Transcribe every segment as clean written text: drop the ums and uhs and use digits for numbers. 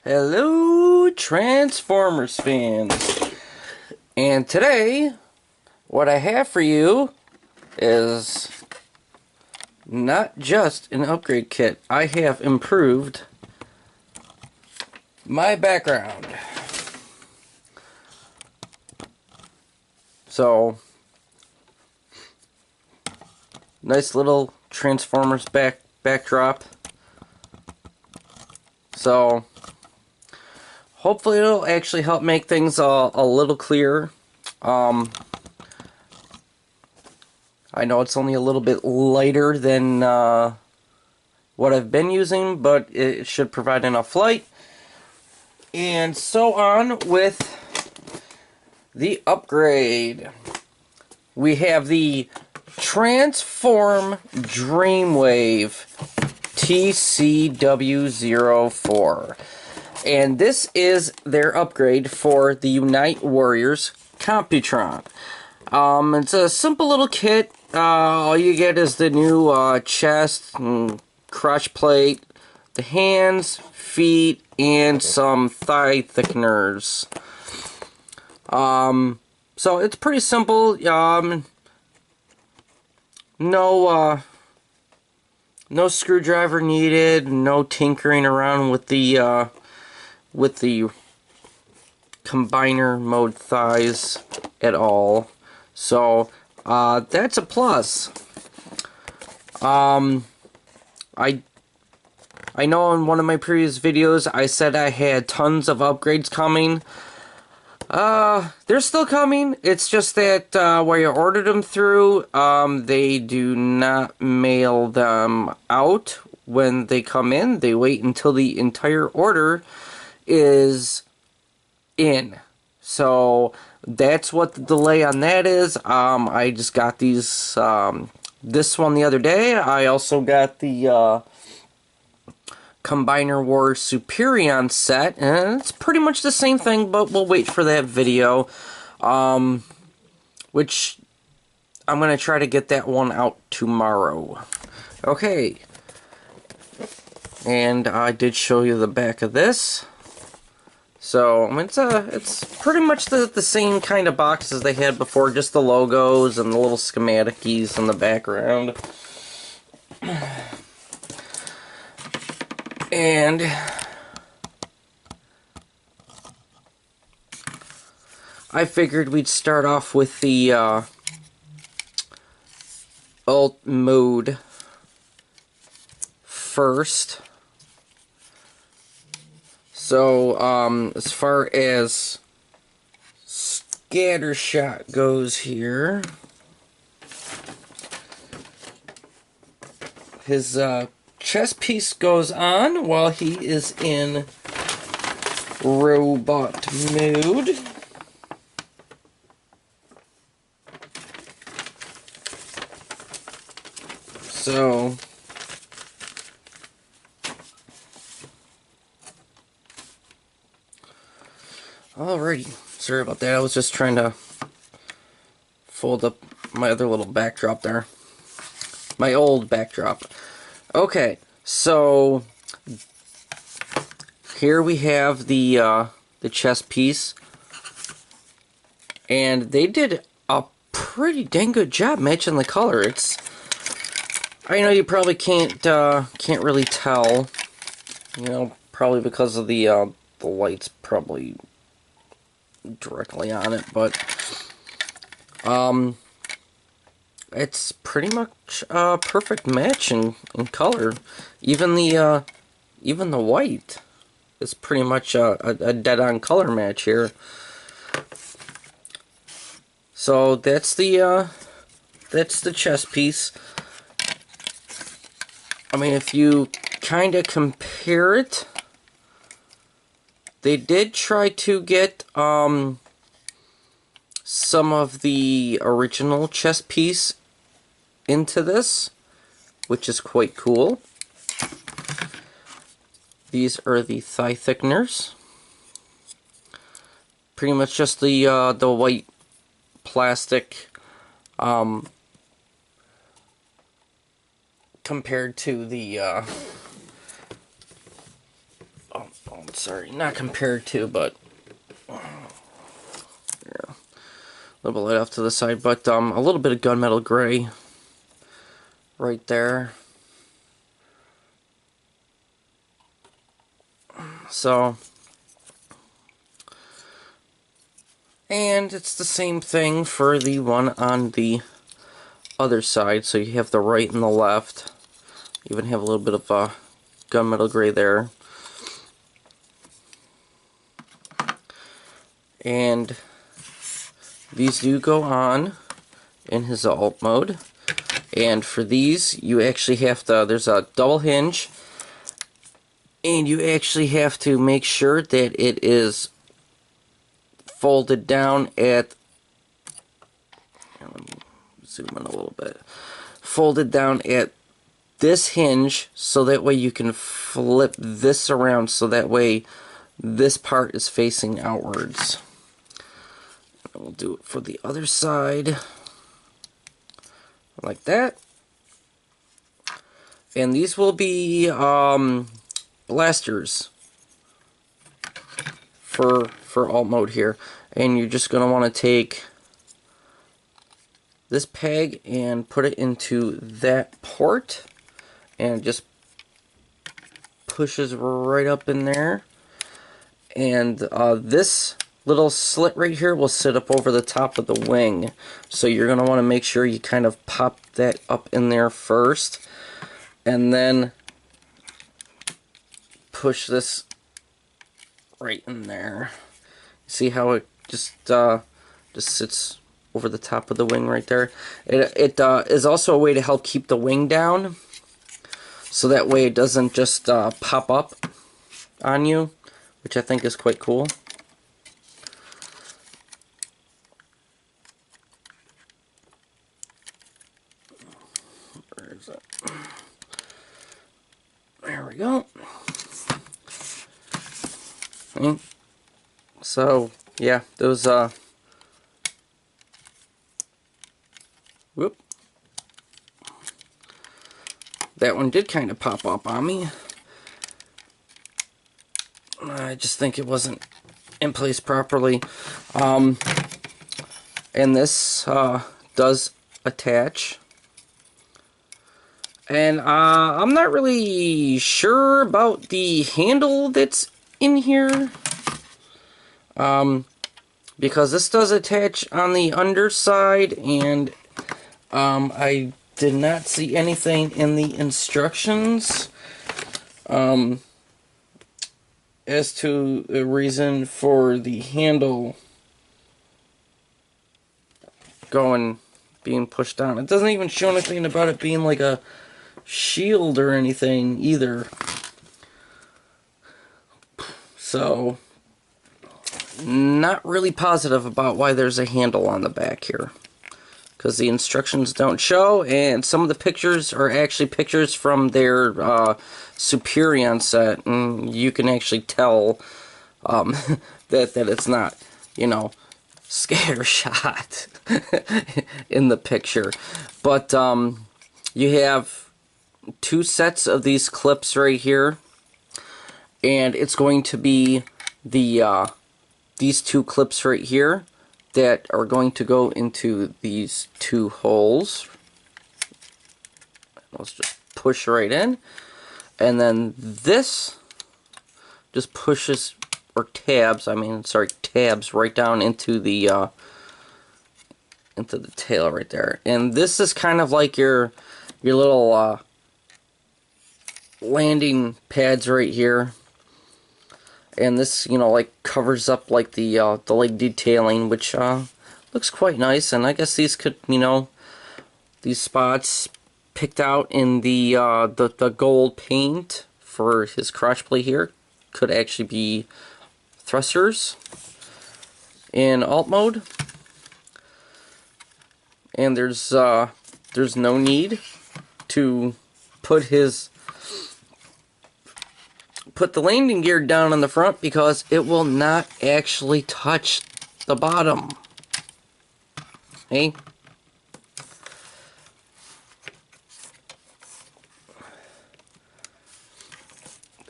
Hello, Transformers fans. And today, what I have for you is not just an upgrade kit. I have improved my background. So, nice little Transformers backdrop. So, hopefully it'll actually help make things a little clearer. I know it's only a little bit lighter than what I've been using, but it should provide enough light. And so on with the upgrade. We have the Transform Dreamwave TCW-04. And this is their upgrade for the Unite Warriors Computron. It's a simple little kit. All you get is the new chest and crotch plate, the hands, feet, and some thigh thickeners. So it's pretty simple. No screwdriver needed. No tinkering around with the combiner mode thighs at all. So that's a plus. I know in one of my previous videos I said I had tons of upgrades coming. They're still coming. It's just that where you ordered them through, they do not mail them out when they come in. They wait until the entire order is in. So that's what the delay on that is. I just got these this one the other day. I also got the Combiner Wars Superion set, and it's pretty much the same thing, but we'll wait for that video, which I'm going to try to get that one out tomorrow. Okay, and I did show you the back of this. So, I mean, it's pretty much the same kind of box as they had before, just the logos and the little schematic keys in the background. And I figured we'd start off with the alt mode first. So, as far as scatter shot goes here, his chest piece goes on while he is in robot mode. So, alrighty, sorry about that. I was just trying to fold up my other little backdrop there. My old backdrop. Okay, so here we have the chest piece, and they did a pretty dang good job matching the color. It's, I know you probably can't really tell, you know, probably because of the lights probably directly on it, but it's pretty much a perfect match in color. Even the white is pretty much a dead-on color match here. So that's the chest piece. I mean, if you kind of compare it, they did try to get some of the original chest piece into this, which is quite cool. These are the thigh thickeners. Pretty much just the white plastic compared to the sorry, not compared to, but yeah, a little bit light off to the side, but a little bit of gunmetal gray right there. So, and it's the same thing for the one on the other side. So you have the right and the left. You even have a little bit of gunmetal gray there. And these do go on in his alt mode. And for these, you actually have to, there's a double hinge, and you actually have to make sure that it is folded down at, let me zoom in a little bit, folded down at this hinge, so that way you can flip this around, so that way this part is facing outwards. And we'll do it for the other side, like that. And these will be blasters for alt mode here. And you're just going to want to take this peg and put it into that port, and it just pushes right up in there. And this little slit right here will sit up over the top of the wing. So you're going to want to make sure you kind of pop that up in there first, and then push this right in there. See how it just sits over the top of the wing right there? It is also a way to help keep the wing down, so that way it doesn't just pop up on you, which I think is quite cool. Where is it? There we go. Okay. So yeah, those whoop. That one did kind of pop up on me. I just think it wasn't in place properly. And this does attach. And I'm not really sure about the handle that's in here. Because this does attach on the underside, and I did not see anything in the instructions as to the reason for the handle being pushed down. It doesn't even show anything about it being like a shield or anything either. So, not really positive about why there's a handle on the back here, because the instructions don't show, and some of the pictures are actually pictures from their Superion set, and you can actually tell that it's not, you know, scatter shot in the picture. But you have two sets of these clips right here, and it's going to be the these two clips right here that are going to go into these two holes. Let's just push right in, and then this just pushes, or tabs, tabs right down into the tail right there. And this is kind of like your little landing pads right here. And this, you know, like covers up like the leg detailing, which looks quite nice. And I guess these could, you know, these spots picked out in the gold paint for his crotch plate here could actually be thrusters in alt mode. And there's no need to put the landing gear down on the front, because it will not actually touch the bottom. Okay?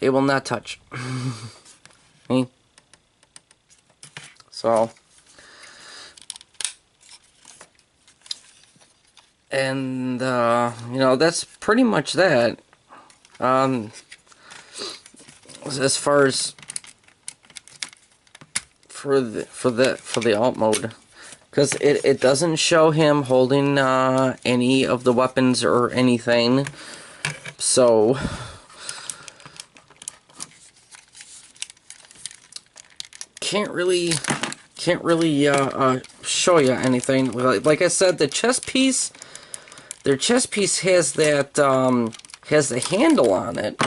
It will not touch. See? So, and you know, that's pretty much that. As far as for the alt mode, because it doesn't show him holding any of the weapons or anything, so can't really show you anything. Like I said, the chest piece, their chest piece has that has the handle on it.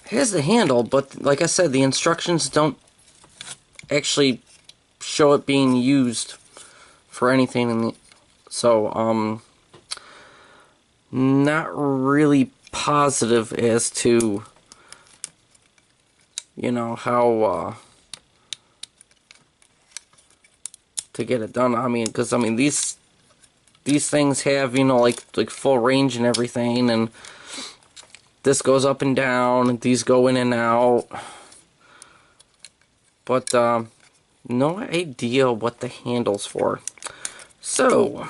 Has the handle, but like I said, the instructions don't actually show it being used for anything in the, so not really positive as to, you know, how to get it done. I mean, because I mean these things have, you know, like full range and everything, and this goes up and down, these go in and out, but no idea what the handle's for. So,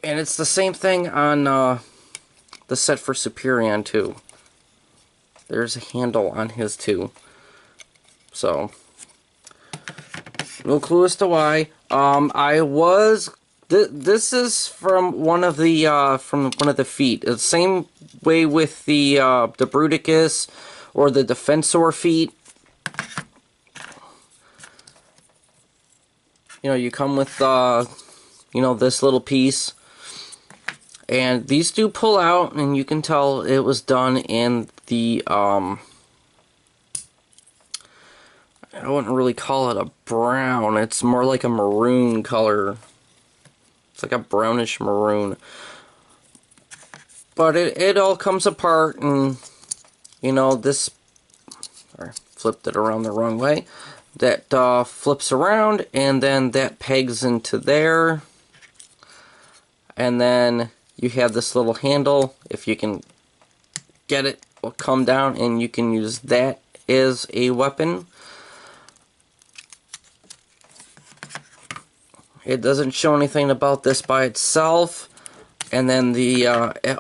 and it's the same thing on the set for Superion too. There's a handle on his too. So, no clue as to why. This is from one of the feet. It's the same way with the Bruticus or the Defensor feet. You know, you come with you know, this little piece, and these do pull out, and you can tell it was done in the I wouldn't really call it a brown. It's more like a maroon color. It's like a brownish maroon. But it all comes apart, and, you know, this... Sorry, flipped it around the wrong way. That flips around, and then that pegs into there. And then you have this little handle. If you can get it, will come down, and you can use that as a weapon. It doesn't show anything about this by itself, and then the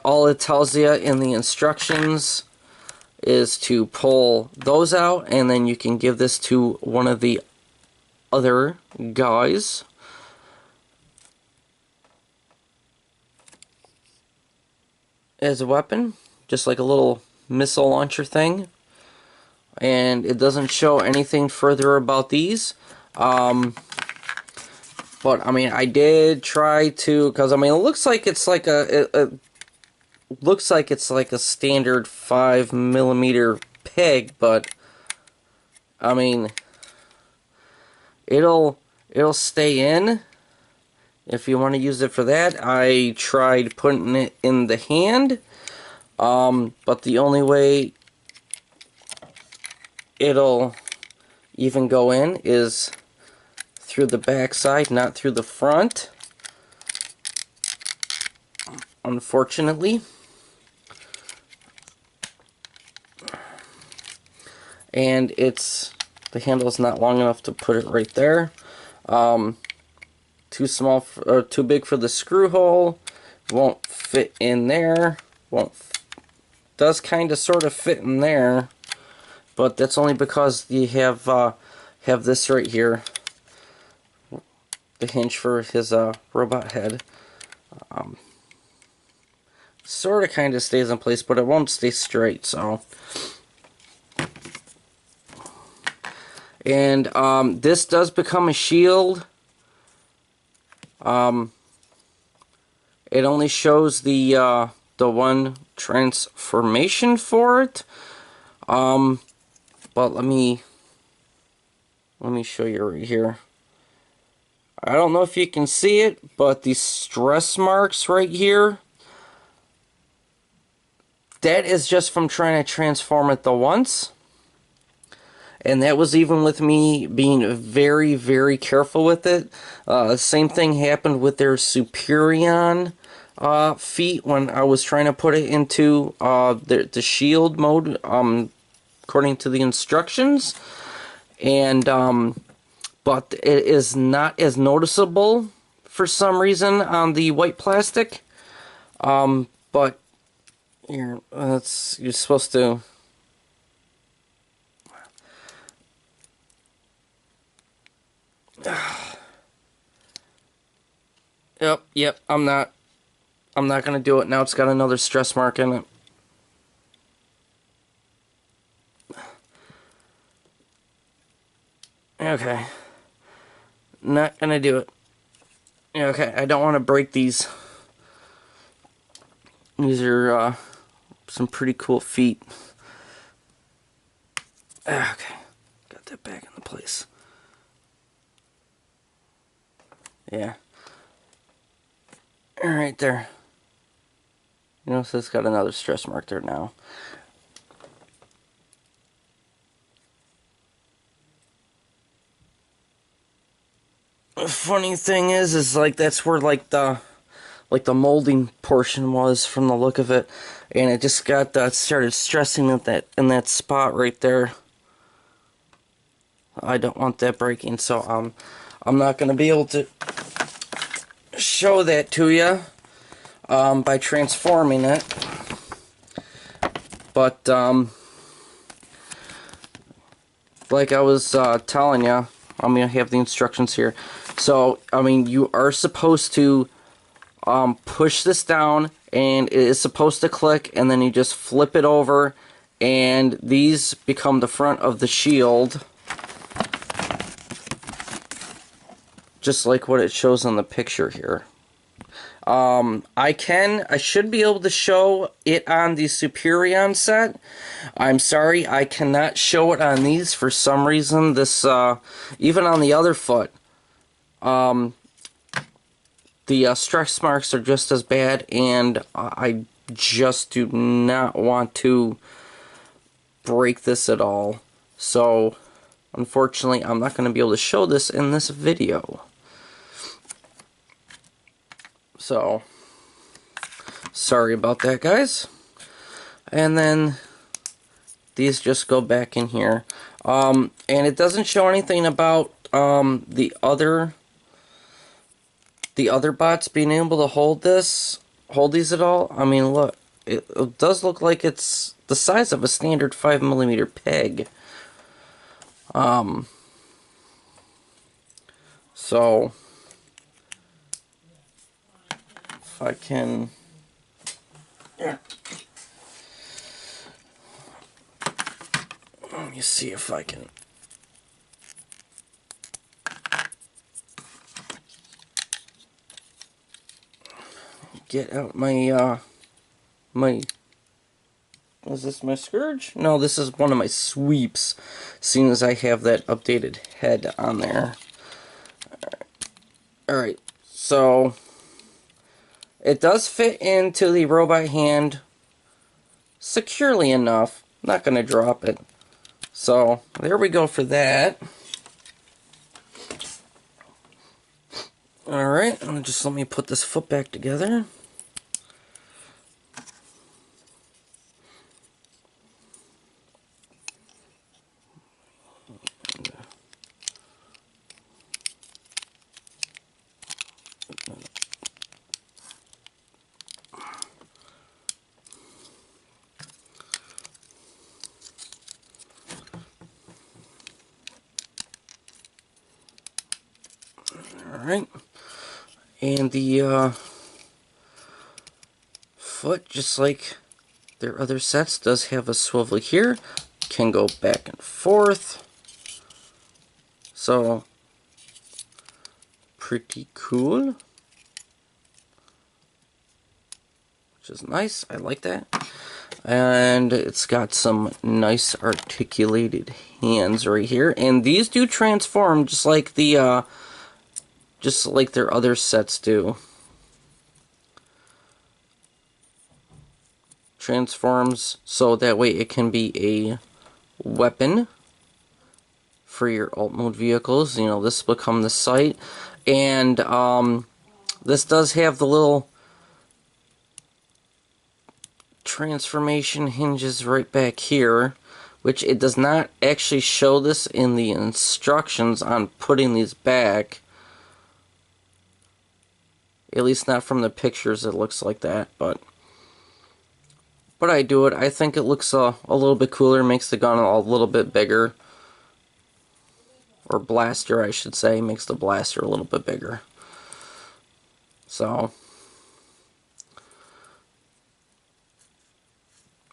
all it tells you in the instructions is to pull those out, and then you can give this to one of the other guys. As a weapon, just like a little missile launcher thing. And it doesn't show anything further about these. But I mean, I did try to, because I mean, it looks like it's like it looks like it's like a standard 5mm peg, but I mean, it'll stay in if you want to use it for that. I tried putting it in the hand, but the only way it'll even go in is through the back side, not through the front, unfortunately. And the handle's not long enough to put it right there. Too small or too big for the screw hole. Won't fit in there. Does kind of sort of fit in there, but that's only because you have this right here. The hinge for his robot head. Sort of kind of stays in place, but it won't stay straight, so. And this does become a shield. It only shows the one transformation for it. But let me show you right here. I don't know if you can see it, but these stress marks right here, that is just from trying to transform it the once. And that was even with me being very, very careful with it. Same thing happened with their Superion. feet when I was trying to put it into the shield mode, according to the instructions, and but it is not as noticeable for some reason on the white plastic. But here, you're supposed to. Yep, I'm not gonna do it now. It's got another stress mark in it. Okay. Not gonna do it. Okay, I don't want to break these. These are some pretty cool feet. Okay, got that back in the place. Yeah. Right there. You know, so it's got another stress mark there now. The funny thing is like that's where like the molding portion was from the look of it, and it just got started stressing at that in that spot right there. I don't want that breaking, so I'm not gonna be able to show that to you by transforming it, but like I was telling you, I'm gonna have the instructions here. So I mean, you are supposed to push this down, and it is supposed to click, and then you just flip it over, and these become the front of the shield, just like what it shows on the picture here. I should be able to show it on the Superion set. I'm sorry, I cannot show it on these for some reason. This, even on the other foot, the stress marks are just as bad, and I just do not want to break this at all. So, unfortunately, I'm not going to be able to show this in this video. So, sorry about that, guys. And then these just go back in here. And it doesn't show anything about the other bots being able to hold these at all. I mean, look, it does look like it's the size of a standard 5mm peg. So if I can, yeah. Let me see if I can get out my is this my scourge? No, this is one of my sweeps, seeing as I have that updated head on there. Alright, so it does fit into the robot hand securely enough. I'm not going to drop it. So, there we go for that. Alright, just let me put this foot back together. Alright, and the foot, just like their other sets, does have a swivel here, can go back and forth, so pretty cool, which is nice. I like that. And it's got some nice articulated hands right here, and these do transform just like the just like their other sets do. Transforms so that way it can be a weapon for your alt mode vehicles. You know, this will become the sight, and this does have the little transformation hinges right back here, which it does not actually show this in the instructions on putting these back. At least not from the pictures it looks like that, but I do it. I think it looks a little bit cooler, makes the gun a little bit bigger. Or blaster, I should say, makes the blaster a little bit bigger. So,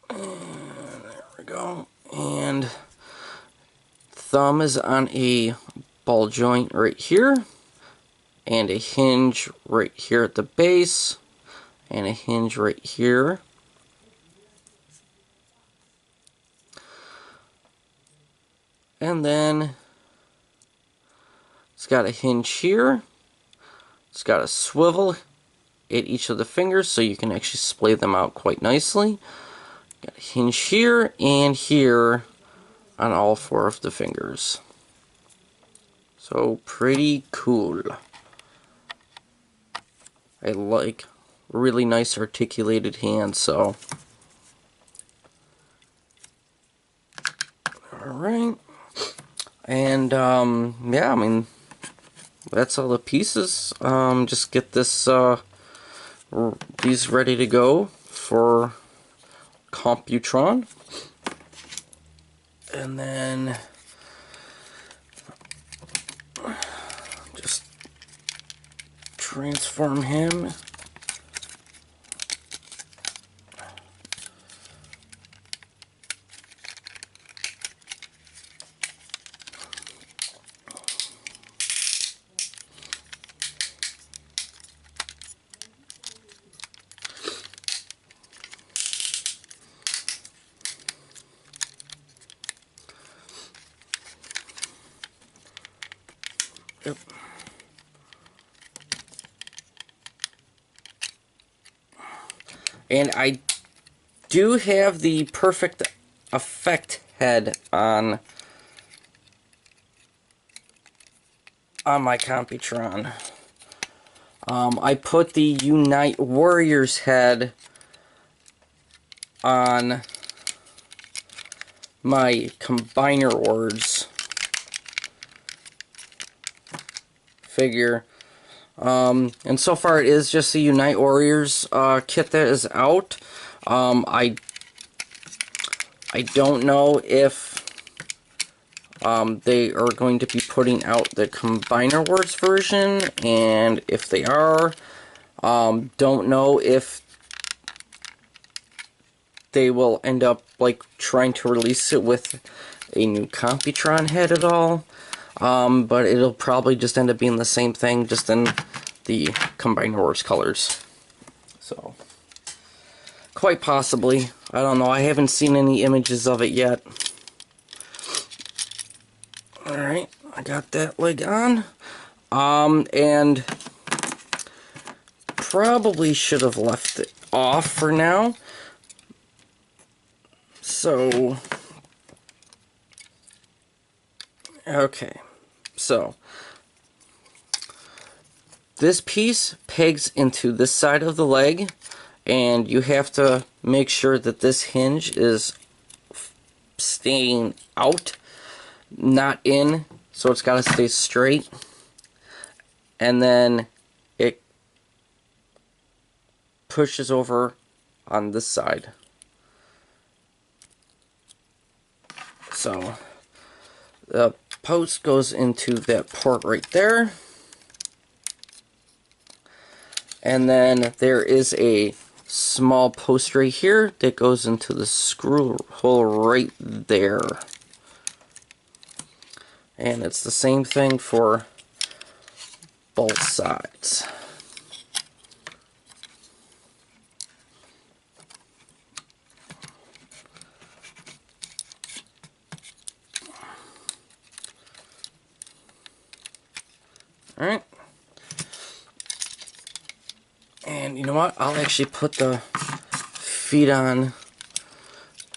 and there we go. And thumb is on a ball joint right here, and a hinge right here at the base, and a hinge right here. And then it's got a hinge here. It's got a swivel at each of the fingers so you can actually splay them out quite nicely. Got a hinge here and here on all 4 of the fingers. So pretty cool. I like really nice articulated hands, so. Alright. And yeah, I mean, that's all the pieces. Just get this these ready to go for Computron, and then just transform him. Yep. And I do have the perfect effect head on my Computron. I put the Unite Warriors head on my Combiner Wars figure. And so far it is just the Unite Warriors kit that is out. I don't know if they are going to be putting out the Combiner Wars version, and if they are, don't know if they will end up like trying to release it with a new Computron head at all. But it'll probably just end up being the same thing, just in the Combiner Wars colors. So, quite possibly. I don't know. I haven't seen any images of it yet. Alright, I got that leg on. And probably should have left it off for now. So, okay. So, this piece pegs into this side of the leg, and you have to make sure that this hinge is staying out, not in, so it's got to stay straight. And then it pushes over on this side. So, the post goes into that port right there. And then there is a small post right here that goes into the screw hole right there. And it's the same thing for both sides. Alright. And you know what? I'll actually put the feet on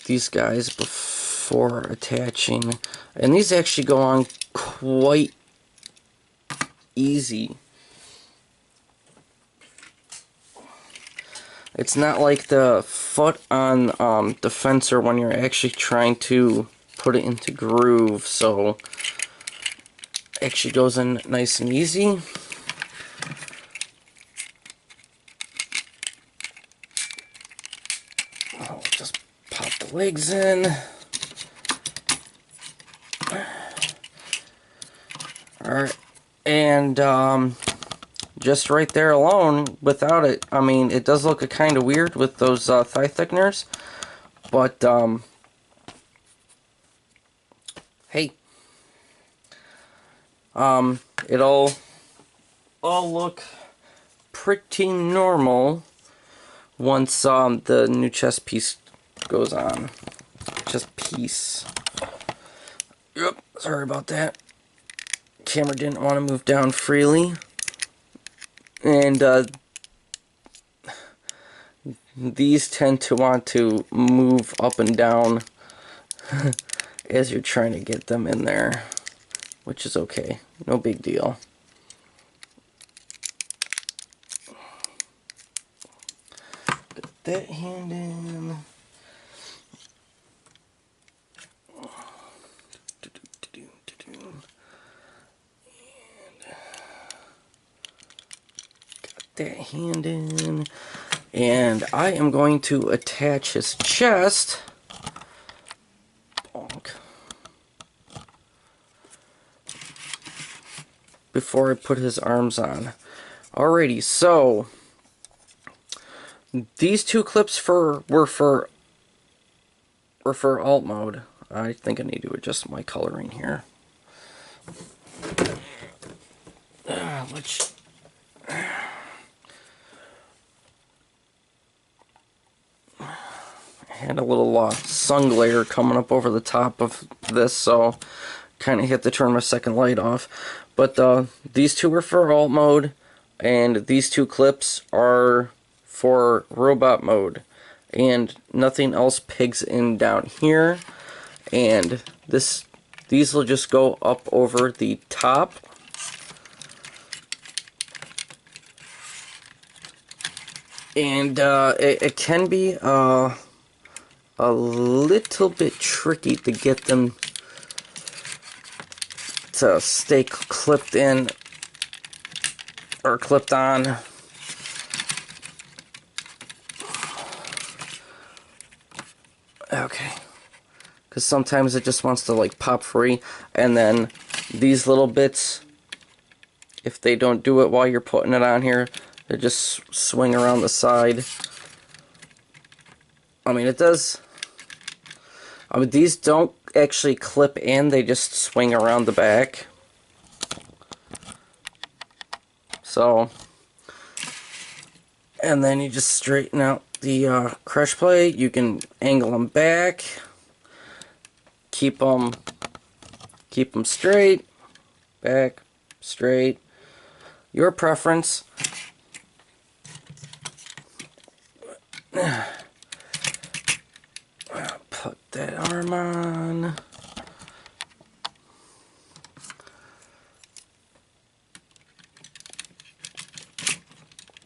these guys before attaching. And these actually go on quite easy. It's not like the foot on the fencer when you're actually trying to put it into groove, so it actually goes in nice and easy. I'll just pop the legs in. Alright, and just right there alone, without it, I mean, it does look kind of weird with those thigh thickeners, but hey, it'll all look pretty normal once the new chest piece goes on. Chest piece. Yep, sorry about that. Camera didn't want to move down freely. And these tend to want to move up and down as you're trying to get them in there, which is okay, no big deal. Get that hand in. That hand in, and I am going to attach his chest. Bonk. Before I put his arms on. Alrighty, so these two clips were for alt mode. I think I need to adjust my coloring here. Let's. Had a little sun glare coming up over the top of this, so kind of had to turn my second light off. But these two are for alt mode, and these two clips are for robot mode, and nothing else pigs in down here. And these will just go up over the top. And it can be a little bit tricky to get them to stay clipped in or clipped on. Okay, because sometimes it just wants to like pop free, and then these little bits, if they don't do it while you're putting it on here, they just swing around the side. I mean, it does. I mean, these don't actually clip in, they just swing around the back. So, and then you just straighten out the crush plate. You can angle them back, keep them straight, back, straight, your preference. Put that arm on.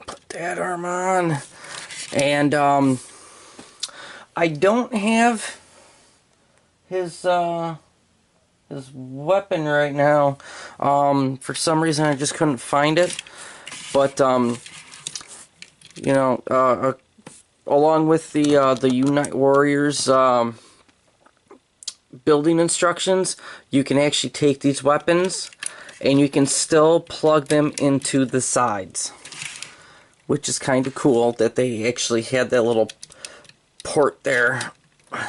Put that arm on. And I don't have his weapon right now. For some reason I just couldn't find it. But you know, along with the Unite Warriors building instructions, you can actually take these weapons and you can still plug them into the sides, which is kind of cool that they actually had that little port there,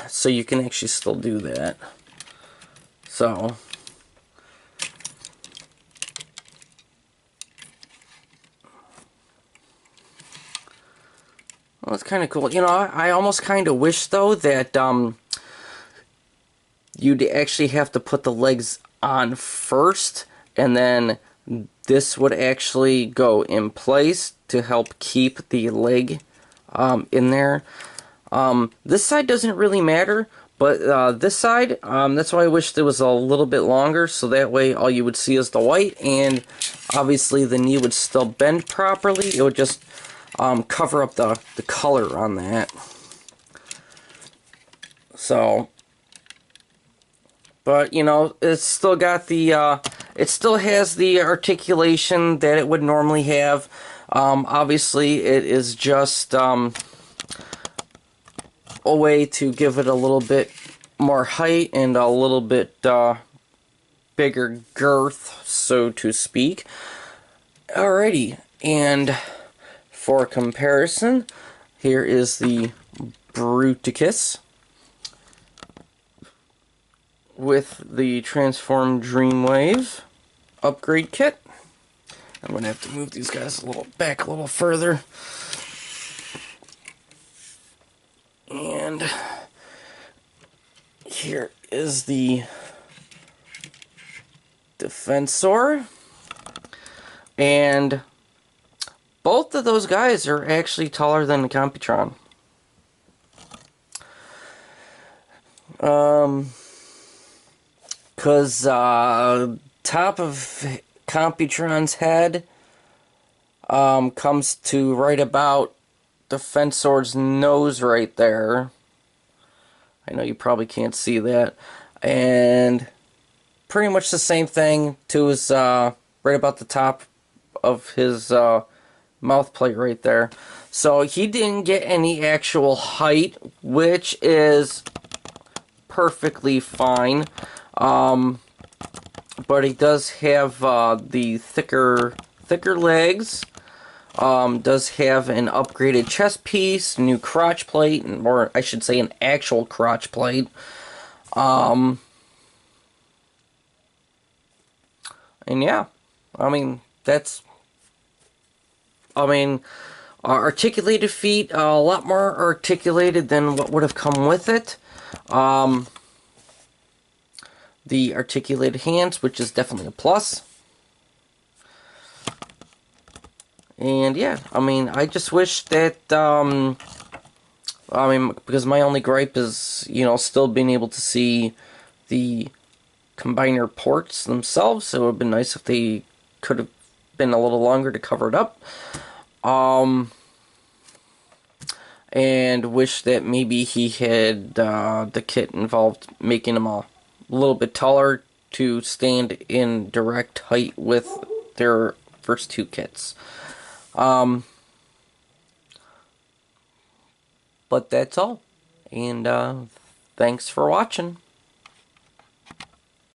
so you can actually still do that. So well, it's kind of cool. You know, I almost kind of wish, though, that you'd actually have to put the legs on first, and then this would actually go in place to help keep the leg in there. This side doesn't really matter, but this side, that's why I wish it was a little bit longer, so that way all you would see is the white, and obviously the knee would still bend properly. It would just cover up the color on that. So, but you know, it's still got the it still has the articulation that it would normally have. Obviously, it is just a way to give it a little bit more height and a little bit bigger girth, so to speak. Alrighty, and for comparison, here is the Bruticus with the Transform Dreamwave upgrade kit. I'm going to have to move these guys a little back a little further. And here is the Defensor. And both of those guys are actually taller than the Computron. Because top of Computron's head comes to right about Defensor's nose right there. I know you probably can't see that. And pretty much the same thing to his right about the top of his mouth plate right there. So he didn't get any actual height, which is perfectly fine. But he does have the thicker legs. Does have an upgraded chest piece, new crotch plate, or I should say an actual crotch plate. And yeah, I mean, that's, articulated feet, a lot more articulated than what would have come with it. The articulated hands, which is definitely a plus. And yeah, I mean, I just wish that, because my only gripe is, you know, still being able to see the combiner ports themselves. So it would have been nice if they could have been a little longer to cover it up. And wish that maybe he had the kit involved making him a little bit taller to stand in direct height with their first two kits. But that's all. And thanks for watching.